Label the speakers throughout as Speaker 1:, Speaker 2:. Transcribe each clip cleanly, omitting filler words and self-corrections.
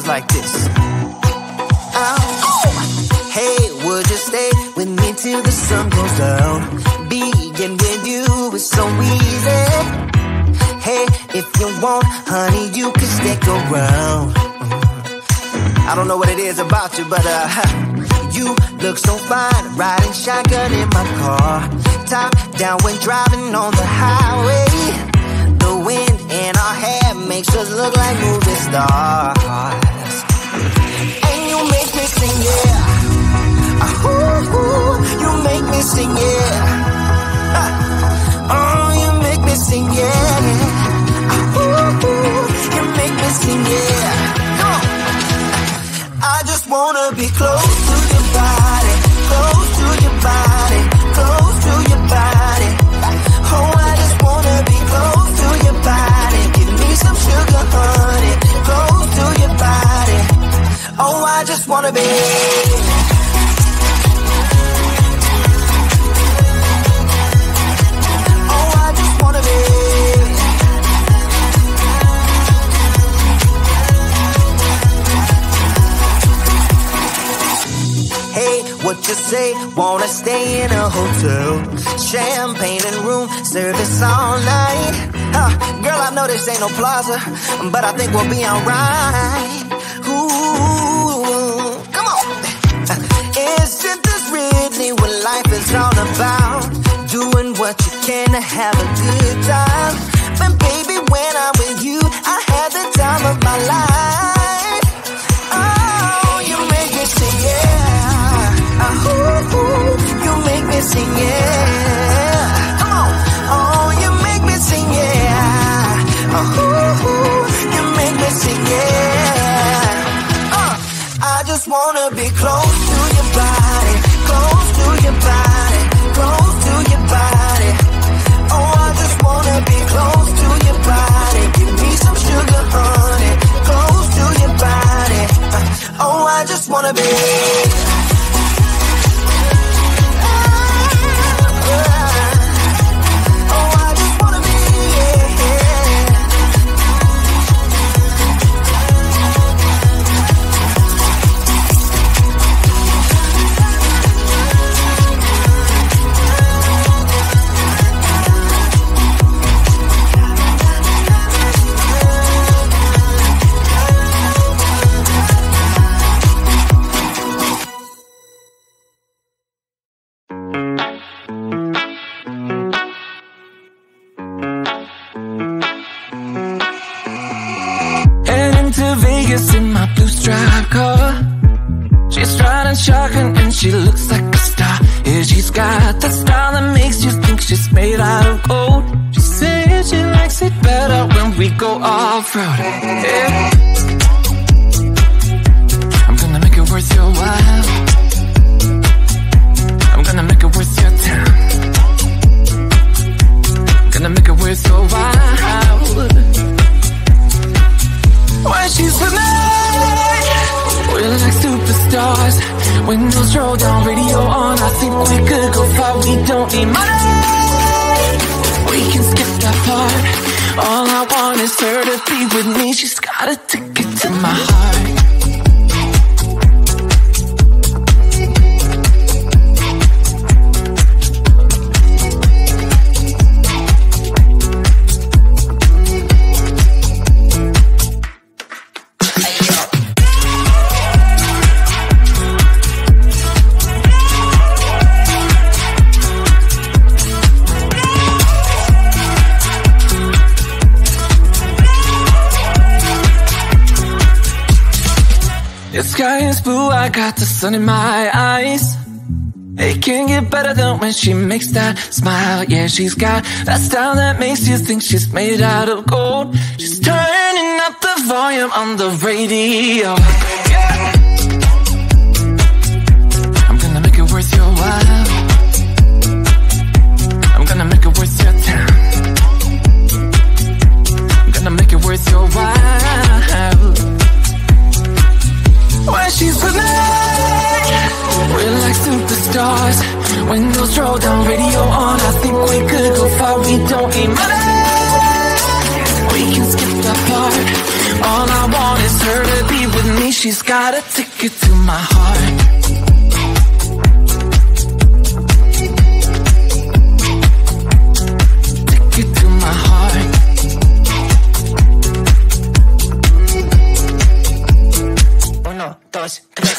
Speaker 1: like this. Oh, hey, would you stay with me till the sun goes down? Being with you is so easy. Hey, if you want, honey, you can stick around. I don't know what it is about you, but you look so fine, riding shotgun in my car. Top down when driving on the highway. The wind in our hair makes us look like movie stars. And you make me sing, yeah. Ooh, you make me sing, yeah. Oh, you make me sing, yeah. Ooh, you make me sing, yeah. Come on. I just wanna be close to your body, close to your body, close to your body. Oh, I just wanna be close to your body. Give me some sugar, honey, close to your body. Oh, I just wanna be. Oh, I just wanna be. What you say? Wanna stay in a hotel? Champagne and room service all night. Girl, I know this ain't no plaza, but I think we'll be alright. Ooh, come on. Isn't this really what life is all about? Doing what you can to have a good time. But baby, when I'm with you, I had the time of my life. Oh, you make me sing, yeah. Ooh, you make me sing, yeah. Come on. Oh, you make me sing, yeah. Ooh, you make me sing, yeah. I just wanna be close to your body, close to your body, close to your body. Oh, I just wanna be close to your body. Give me some sugar, honey, close to your body. Oh, I just wanna be.
Speaker 2: In my blue striped car, she's riding shotgun and she looks like a star. Yeah, she's got the style that makes you think she's made out of gold. She says she likes it better when we go off-road. Yeah. I'm gonna make it worth your while. I'm gonna make it worth your time. Gonna make it worth your while. When she's with me, we're like superstars. Windows roll down, radio on. I think we could go far, we don't need money. We can skip that part. All I want is her to be with me. She's got a ticket to my heart. The sky is blue, I got the sun in my eyes. It can't get better than when she makes that smile. Yeah, she's got that style that makes you think she's made out of gold. She's turning up the volume on the radio. Yeah. I'm gonna make it worth your while. I'm gonna make it worth your time. I'm gonna make it worth your while. When she's with me, we're like superstars. Windows roll down, radio on. I think we could go far, we don't need money. We can skip that part. All I want is her to be with me. she's got a ticket to my heart. Ticket to my heart. Uno, dos, tres,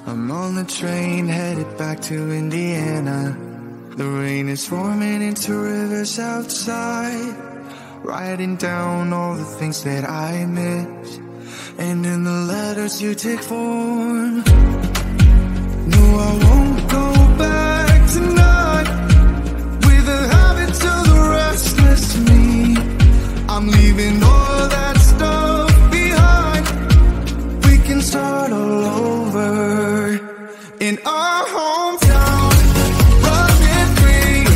Speaker 3: I'm on the train headed back to Indiana. The rain is forming into rivers outside, writing down all the things that I miss, and in the letters you take form. No, I won't go back tonight with the habits of the restless me. I'm leaving all that stuff behind. We can start all over in our hometown, running free.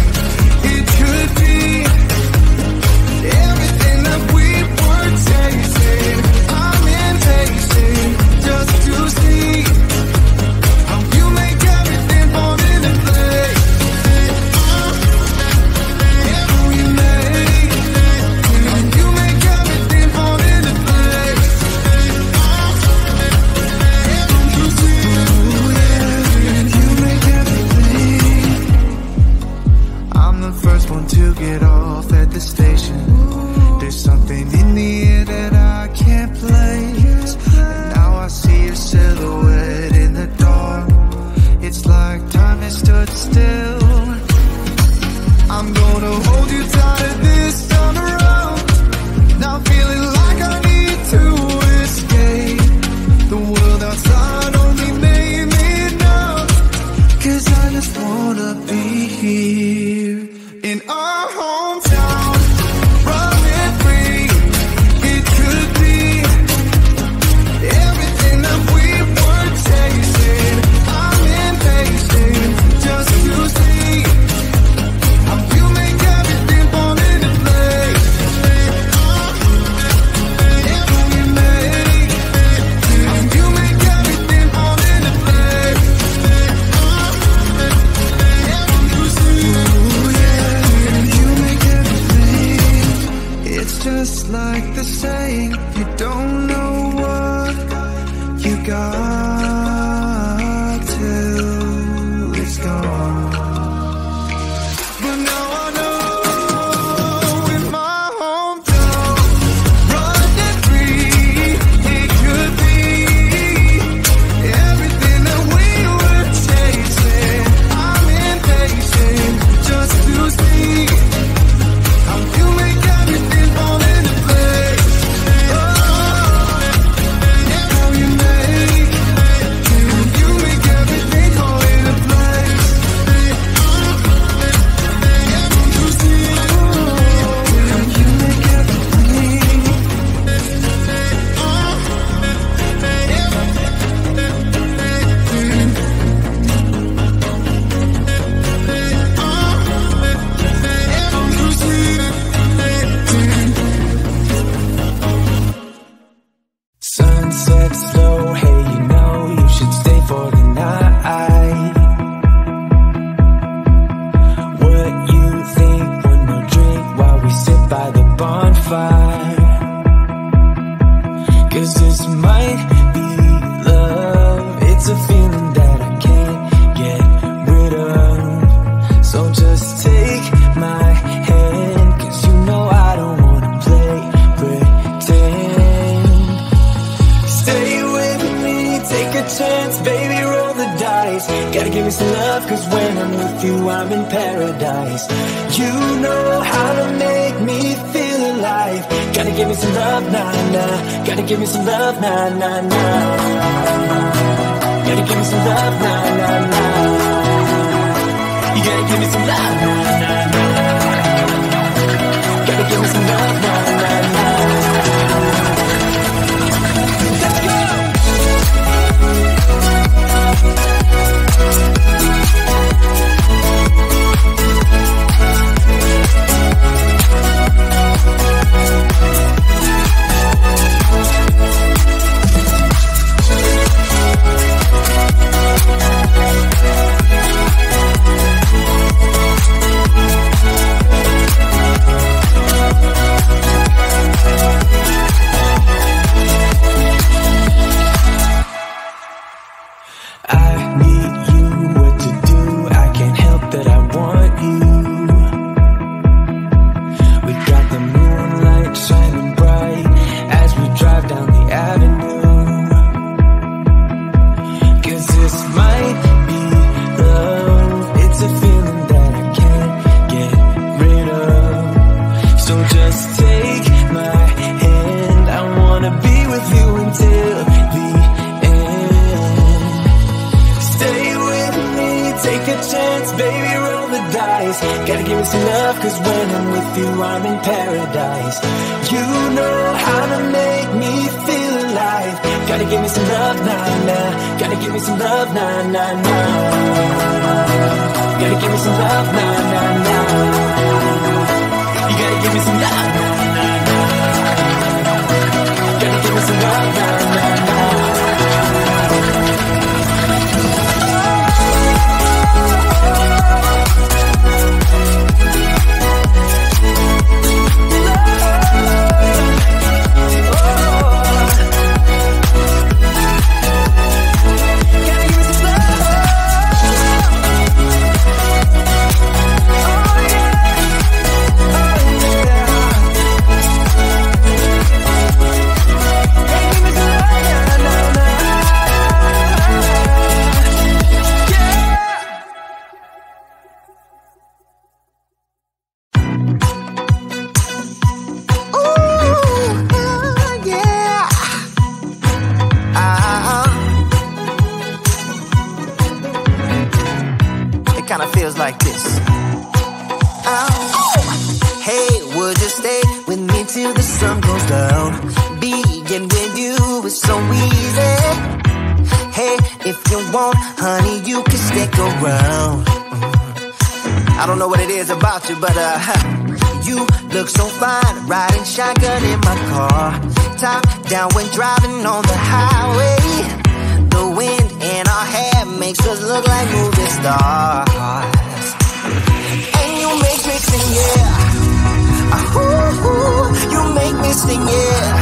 Speaker 3: It could be everything that we were tasting. I'm in tasting just to see how you make everything fall into place. Yeah, we make, and you make everything fall into place. Don't you see? The first one to get off at the station. There's something in the air that I can't play.
Speaker 2: you I'm in paradise. You know how to make me feel alive. Gotta give me some love, nah, nah. Gotta give me some love, nah, nah, nah. Gotta give me some love, nah, nah, nah. You gotta give me some love, nah, nah, nah. Gotta give me some love, nah, nah, nah. Let's go! Gotta give me some love, cause when I'm with you I'm in paradise. You know how to make me feel alive. Gotta give me some love, nah, nah. Gotta give me some love, nah, nah, nah. Gotta give me some love, nah, nah, nah. You gotta give me some love, nah, nah, nah. Gotta give me some love, nah, nah, nah.
Speaker 1: Like this. Oh, hey, would you stay with me till the sun goes down? Being with you is so easy. Hey, if you want, honey, you can stick around. I don't know what it is about you, but you look so fine, riding shotgun in my car, top down when driving on the highway. The wind in our hair makes us look like movie stars. Sing, yeah. You make me sing, yeah.